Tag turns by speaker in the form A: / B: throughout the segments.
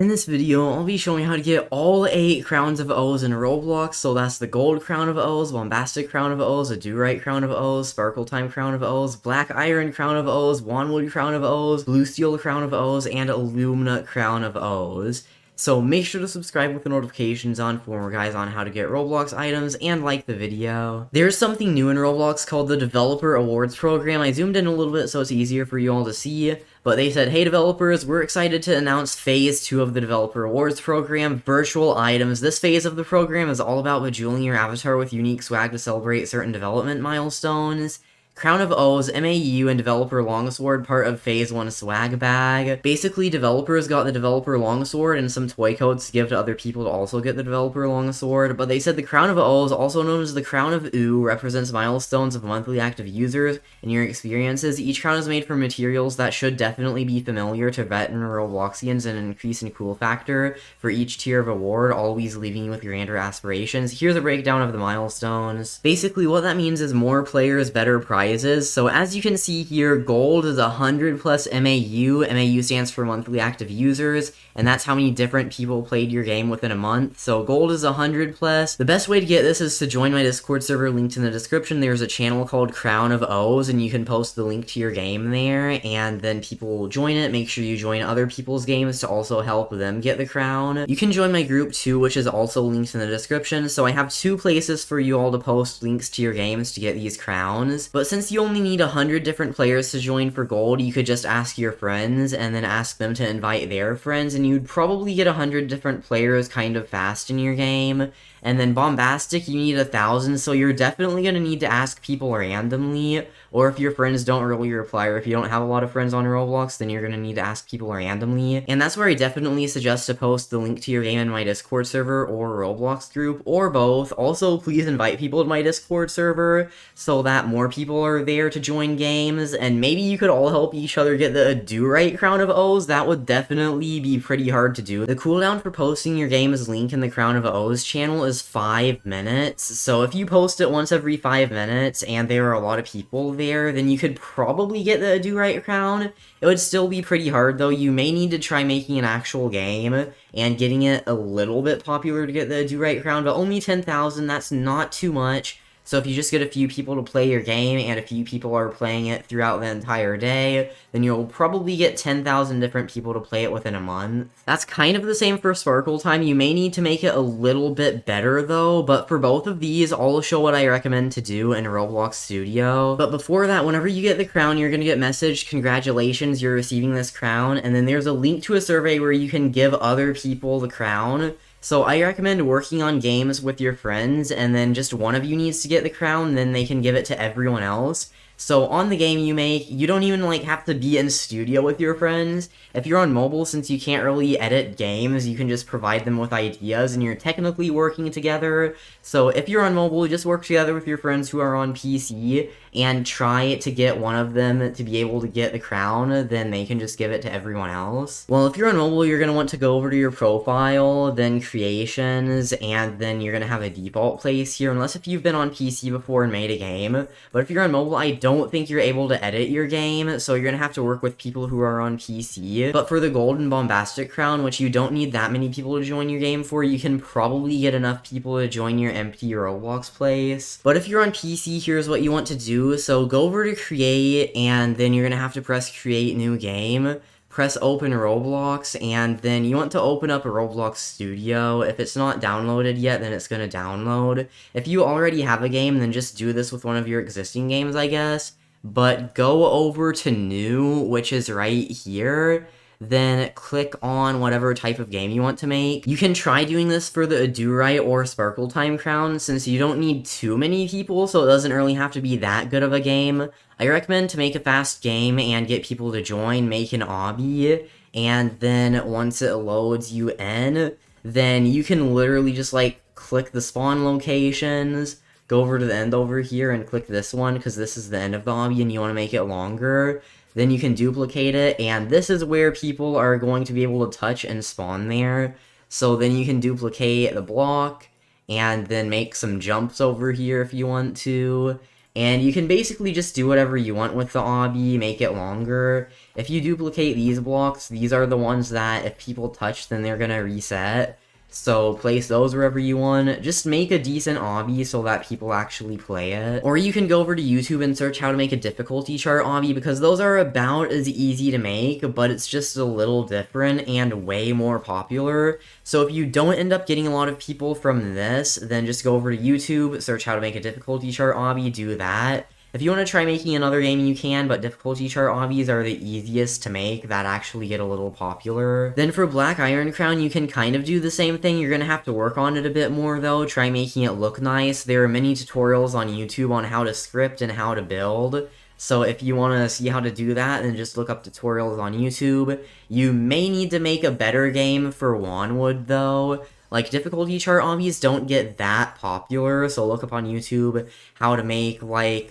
A: In this video, I'll be showing how to get all 8 Crowns of O's in Roblox, so that's the Gold Crown of O's, Bombastic Crown of O's, Adurite Crown of O's, Sparkletime Crown of O's, Black Iron Crown of O's, Wanwood Crown of O's, Bluesteel Crown of O's, and Illumina Crown of O's. So make sure to subscribe with the notifications on for more guys on how to get Roblox items, and like the video. There's something new in Roblox called the Developer Awards program. I zoomed in a little bit so it's easier for you all to see. But they said, hey developers, we're excited to announce Phase 2 of the Developer Awards program, Virtual Items. This phase of the program is all about bejeweling your avatar with unique swag to celebrate certain development milestones. Crown of O's, MAU, and Developer Longsword part of Phase 1 swag bag. Basically, developers got the Developer Longsword and some toy codes to give to other people to also get the Developer Longsword, but they said the Crown of O's, also known as the Crown of O, represents milestones of monthly active users and your experiences. Each crown is made from materials that should definitely be familiar to veteran Robloxians and increase in cool factor for each tier of award, always leaving you with grander aspirations. Here's a breakdown of the milestones. Basically, what that means is more players, better prizes. So as you can see here, gold is 100 plus MAU. MAU stands for monthly active users, and that's how many different people played your game within a month. So gold is 100 plus. The best way to get this is to join my Discord server linked in the description. There's a channel called Crown of O's, and you can post the link to your game there, and then people will join it. Make sure you join other people's games to also help them get the crown. You can join my group too, which is also linked in the description. So I have 2 places for you all to post links to your games to get these crowns. But since you only need 100 different players to join for gold, you could just ask your friends and then ask them to invite their friends, and you'd probably get 100 different players kind of fast in your game. And then Bombastic, you need 1,000, so you're definitely going to need to ask people randomly, or if your friends don't really reply, or if you don't have a lot of friends on Roblox, then you're going to need to ask people randomly. And that's where I definitely suggest to post the link to your game in my Discord server or Roblox group, or both. Also, please invite people to my Discord server so that more people are there to join games, and maybe you could all help each other get the Adurite Crown of O's. That would definitely be pretty hard to do. The cooldown for posting your game's link in the Crown of O's channel is 5 minutes, so if you post it once every 5 minutes and there are a lot of people there, then you could probably get the Adurite crown. It would still be pretty hard though. You may need to try making an actual game and getting it a little bit popular to get the Adurite crown, but only 10,000, that's not too much. So if you just get a few people to play your game, and a few people are playing it throughout the entire day, then you'll probably get 10,000 different people to play it within a month. That's kind of the same for Sparkletime. You may need to make it a little bit better though, but for both of these, I'll show what I recommend to do in Roblox Studio. But before that, whenever you get the crown, you're gonna get messaged, congratulations, you're receiving this crown, and then there's a link to a survey where you can give other people the crown. So I recommend working on games with your friends, and then just one of you needs to get the crown, then they can give it to everyone else. So on the game you make, you don't even have to be in studio with your friends. If you're on mobile, since you can't really edit games, you can just provide them with ideas and you're technically working together. So if you're on mobile, just work together with your friends who are on PC and try to get one of them to be able to get the crown, then they can just give it to everyone else. Well, if you're on mobile, you're going to want to go over to your profile, then creations, and then you're going to have a default place here, unless if you've been on PC before and made a game. But if you're on mobile, I don't think you're able to edit your game, so you're going to have to work with people who are on PC. But for the Golden Bombastic Crown, which you don't need that many people to join your game for, you can probably get enough people to join your empty Roblox place. But if you're on PC, here's what you want to do. So go over to create, and then you're going to have to press create new game. Press open Roblox, and then you want to open up a Roblox Studio. If it's not downloaded yet, then it's going to download. If you already have a game, then just do this with one of your existing games, I guess. But go over to new, which is right here. Then click on whatever type of game you want to make. You can try doing this for the Adurite or Sparkletime crown, since you don't need too many people, so it doesn't really have to be that good of a game. I recommend to make a fast game and get people to join, make an obby, and then once it loads you in, then you can literally just click the spawn locations, go over to the end over here and click this one, because this is the end of the obby and you want to make it longer. Then you can duplicate it, and this is where people are going to be able to touch and spawn there. So then you can duplicate the block, and then make some jumps over here if you want to. And you can basically just do whatever you want with the obby, make it longer. If you duplicate these blocks, these are the ones that if people touch, then they're gonna reset. So place those wherever you want. Just make a decent obby so that people actually play it. Or you can go over to YouTube and search how to make a difficulty chart obby, because those are about as easy to make, but it's just a little different and way more popular. So if you don't end up getting a lot of people from this, then just go over to YouTube, search how to make a difficulty chart obby, do that. If you want to try making another game, you can, but difficulty chart obbies are the easiest to make that actually get a little popular. Then for Black Iron Crown, you can kind of do the same thing. You're going to have to work on it a bit more, though. Try making it look nice. There are many tutorials on YouTube on how to script and how to build. So if you want to see how to do that, then just look up tutorials on YouTube. You may need to make a better game for Wanwood, though. Like, difficulty chart obbies don't get that popular, so look up on YouTube how to make, like,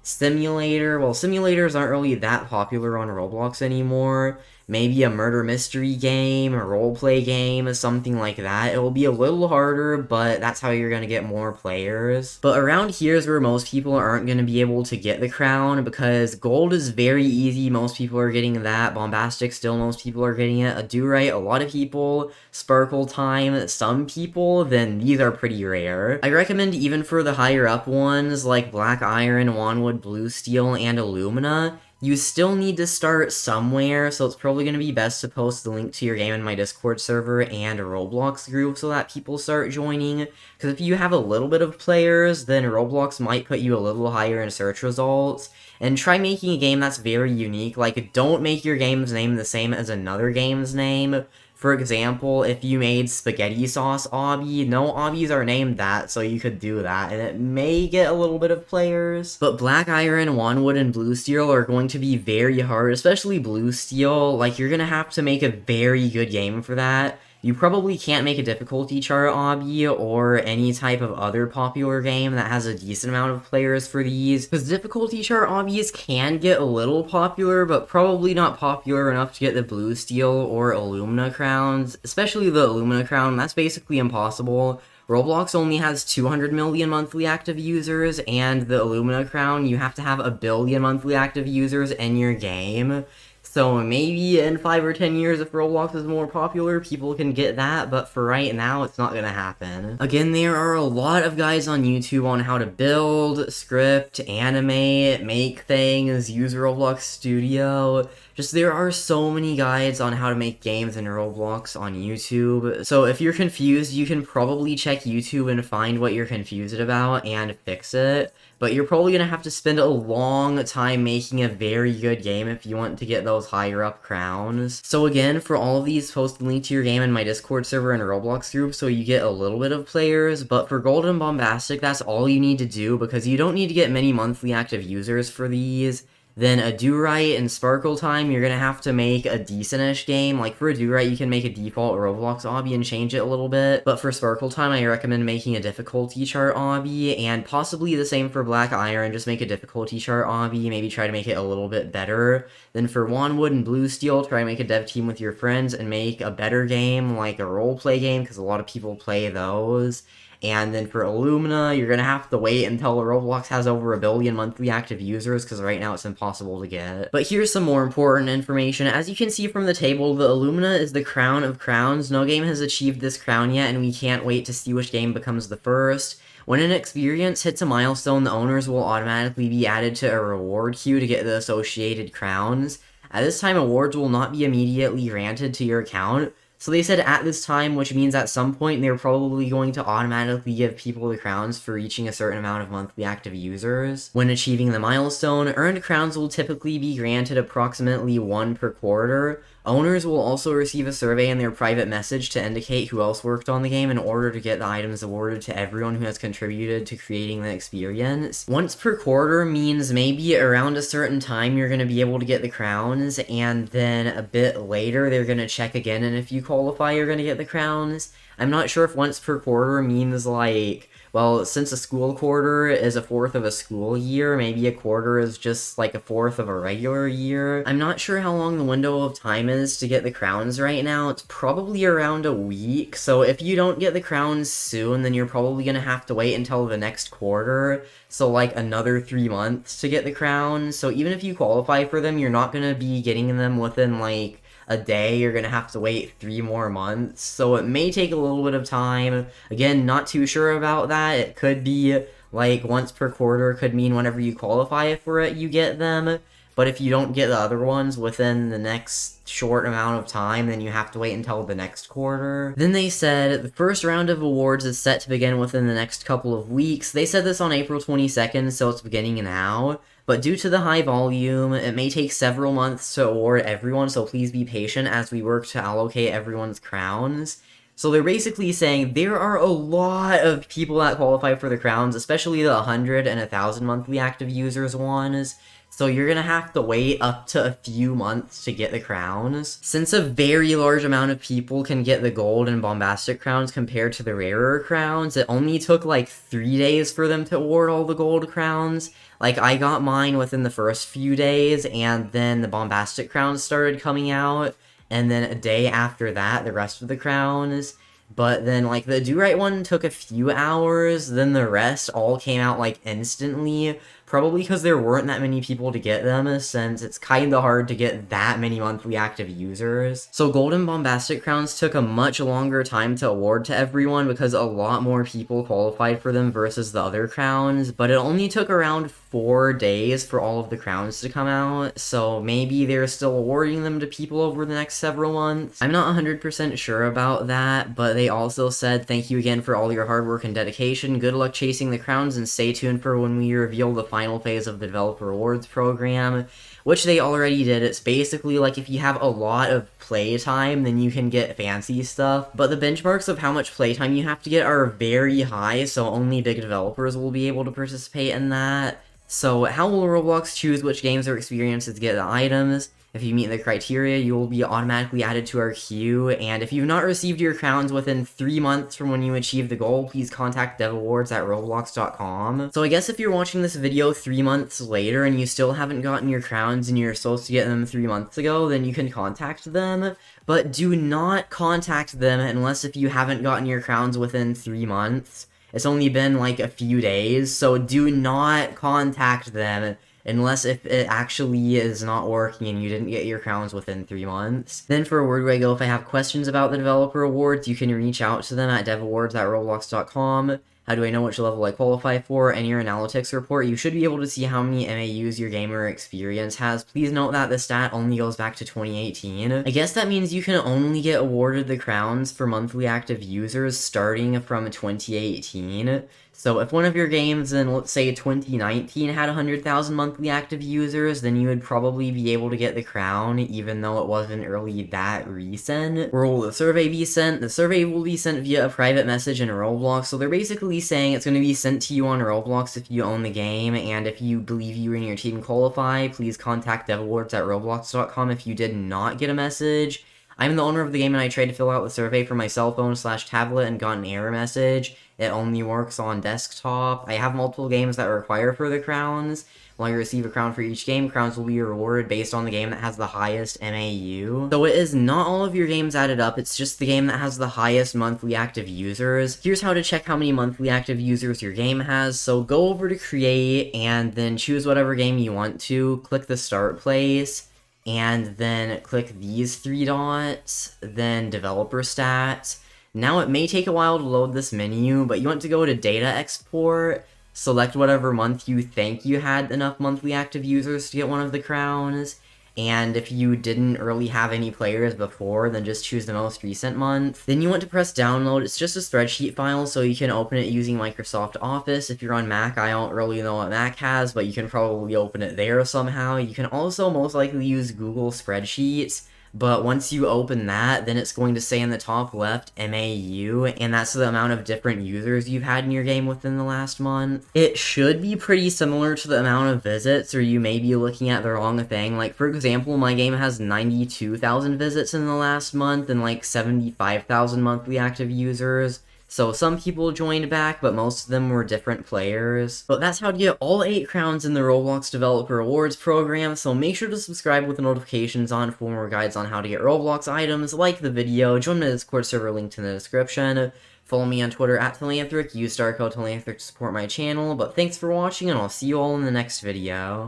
A: simulator. Well, simulators aren't really that popular on Roblox anymore. Maybe a murder mystery game, a roleplay game, something like that. It will be a little harder, but that's how you're going to get more players. But around here is where most people aren't going to be able to get the crown, because gold is very easy. Most people are getting that. Bombastic, still most people are getting it. Adurite, a lot of people. Sparkletime, some people. Then these are pretty rare. I recommend even for the higher up ones, like Black Iron, Wanwood, Bluesteel, and Illumina, you still need to start somewhere, so it's probably going to be best to post the link to your game in my Discord server and a Roblox group so that people start joining, because if you have a little bit of players, then Roblox might put you a little higher in search results. And try making a game that's very unique. Like, don't make your game's name the same as another game's name. For example, if you made spaghetti sauce obby, no obbies are named that, so you could do that, and it may get a little bit of players. But Black Iron, Wanwood, and Bluesteel are going to be very hard, especially Bluesteel. Like, you're gonna have to make a very good game for that. You probably can't make a difficulty chart obby or any type of other popular game that has a decent amount of players for these, because difficulty chart obbies can get a little popular, but probably not popular enough to get the Bluesteel or Illumina crowns, especially the Illumina crown. That's basically impossible. Roblox only has 200 million monthly active users, and the Illumina crown, you have to have 1 billion monthly active users in your game. So maybe in 5 or 10 years, if Roblox is more popular, people can get that, but for right now, it's not gonna happen. Again, there are a lot of guides on YouTube on how to build, script, animate, make things, use Roblox Studio. Just, there are so many guides on how to make games in Roblox on YouTube. So if you're confused, you can probably check YouTube and find what you're confused about and fix it. But you're probably going to have to spend a long time making a very good game if you want to get those higher up crowns. So again, for all of these, post the link to your game in my Discord server and Roblox group so you get a little bit of players. But for Gold and Bombastic, that's all you need to do, because you don't need to get many monthly active users for these. Then Adurite and Sparkletime, you're going to have to make a decent-ish game. Like, for Adurite, you can make a default Roblox obby and change it a little bit. But for Sparkletime, I recommend making a difficulty chart obby, and possibly the same for Black Iron. Just make a difficulty chart obby, maybe try to make it a little bit better. Then for Wanwood and Bluesteel, try to make a dev team with your friends and make a better game, like a roleplay game, because a lot of people play those. And then for Illumina, you're going to have to wait until Roblox has over 1 billion monthly active users, because right now it's impossible to get. But here's some more important information. As you can see from the table, the Illumina is the crown of crowns. No game has achieved this crown yet, and we can't wait to see which game becomes the first. When an experience hits a milestone, the owners will automatically be added to a reward queue to get the associated crowns. At this time, awards will not be immediately granted to your account. So they said at this time, which means at some point they're probably going to automatically give people the crowns for reaching a certain amount of monthly active users. When achieving the milestone, earned crowns will typically be granted approximately 1 per quarter. Owners will also receive a survey in their private message to indicate who else worked on the game in order to get the items awarded to everyone who has contributed to creating the experience. Once per quarter means maybe around a certain time you're going to be able to get the crowns, and then a bit later they're going to check again, and if you qualify you're going to get the crowns. I'm not sure if once per quarter means like, well, since a school quarter is a fourth of a school year, maybe a quarter is just like a fourth of a regular year. I'm not sure how long the window of time time is to get the crowns right now, it's probably around a week. So if you don't get the crowns soon, then you're probably gonna have to wait until the next quarter. So like another 3 months to get the crowns. So even if you qualify for them, you're not gonna be getting them within like a day. You're gonna have to wait 3 more months. So it may take a little bit of time. Again, not too sure about that. It could be like once per quarter, could mean whenever you qualify for it, you get them. But if you don't get the other ones within the next short amount of time, then you have to wait until the next quarter. Then they said the first round of awards is set to begin within the next couple of weeks. They said this on April 22nd, so it's beginning now. But due to the high volume, it may take several months to award everyone, so please be patient as we work to allocate everyone's crowns. So they're basically saying there are a lot of people that qualify for the crowns, especially the 100 and 1,000 monthly active users ones. So you're gonna have to wait up to a few months to get the crowns. Since a very large amount of people can get the gold and bombastic crowns compared to the rarer crowns, it only took like 3 days for them to award all the gold crowns. Like, I got mine within the first few days, and then the bombastic crowns started coming out, and then a day after that, the rest of the crowns. But then, like, the Adurite one took a few hours, then the rest all came out, like, instantly. Probably because there weren't that many people to get them, since it's kinda hard to get that many monthly active users. So Golden Bombastic Crowns took a much longer time to award to everyone because a lot more people qualified for them versus the other crowns, but it only took around 4 days for all of the crowns to come out, so maybe they're still awarding them to people over the next several months. I'm not 100% sure about that, but they also said, thank you again for all your hard work and dedication, good luck chasing the crowns, and stay tuned for when we reveal the final phase of the Developer Awards program, which they already did. It's basically like if you have a lot of playtime, then you can get fancy stuff, but the benchmarks of how much playtime you have to get are very high, so only big developers will be able to participate in that. So how will Roblox choose which games or experiences get the items? If you meet the criteria, you will be automatically added to our queue, and if you've not received your crowns within 3 months from when you achieve the goal, please contact devawards@roblox.com. So I guess if you're watching this video 3 months later and you still haven't gotten your crowns and you're supposed to get them 3 months ago, then you can contact them, but do not contact them unless if you haven't gotten your crowns within 3 months. It's only been like a few days, so do not contact them unless if it actually is not working and you didn't get your crowns within 3 months. Then for Where Do I Go if I have questions about the Developer Awards, you can reach out to them at devawards@roblox.com. How do I know which level I qualify for? In your analytics report, you should be able to see how many MAUs your gamer experience has. Please note that the stat only goes back to 2018. I guess that means you can only get awarded the crowns for monthly active users starting from 2018. So if one of your games in, let's say, 2019 had 100,000 monthly active users, then you would probably be able to get the crown, even though it wasn't really that recent. Where will the survey be sent? The survey will be sent via a private message in Roblox, so they're basically saying it's going to be sent to you on Roblox if you own the game, and if you believe you and your team qualify, please contact devawards@roblox.com if you did not get a message. I'm the owner of the game and I tried to fill out the survey from my cell phone/tablet and got an error message. It only works on desktop. I have multiple games that require for the crowns. While you receive a crown for each game, crowns will be rewarded based on the game that has the highest MAU. So it is not all of your games added up, it's just the game that has the highest monthly active users. Here's how to check how many monthly active users your game has. So go over to Create and then choose whatever game you want to. Click the Start Place. And then click these 3 dots, then Developer Stats. Now it may take a while to load this menu, but you want to go to Data Export, select whatever month you think you had enough monthly active users to get one of the crowns, and if you didn't really have any players before, then just choose the most recent month. Then you want to press download. It's just a spreadsheet file, so you can open it using Microsoft Office. If you're on Mac, I don't really know what Mac has, but you can probably open it there somehow. You can also most likely use Google Spreadsheets, but once you open that, then it's going to say in the top left MAU, and that's the amount of different users you've had in your game within the last month. It should be pretty similar to the amount of visits, or you may be looking at the wrong thing. Like, for example, my game has 92,000 visits in the last month and like 75,000 monthly active users. So some people joined back, but most of them were different players. But that's how to get all 8 crowns in the Roblox Developer Awards program, so make sure to subscribe with the notifications on for more guides on how to get Roblox items, like the video, join my Discord server linked in the description, follow me on Twitter at Telanthric, use star code Telanthric to support my channel, but thanks for watching and I'll see you all in the next video.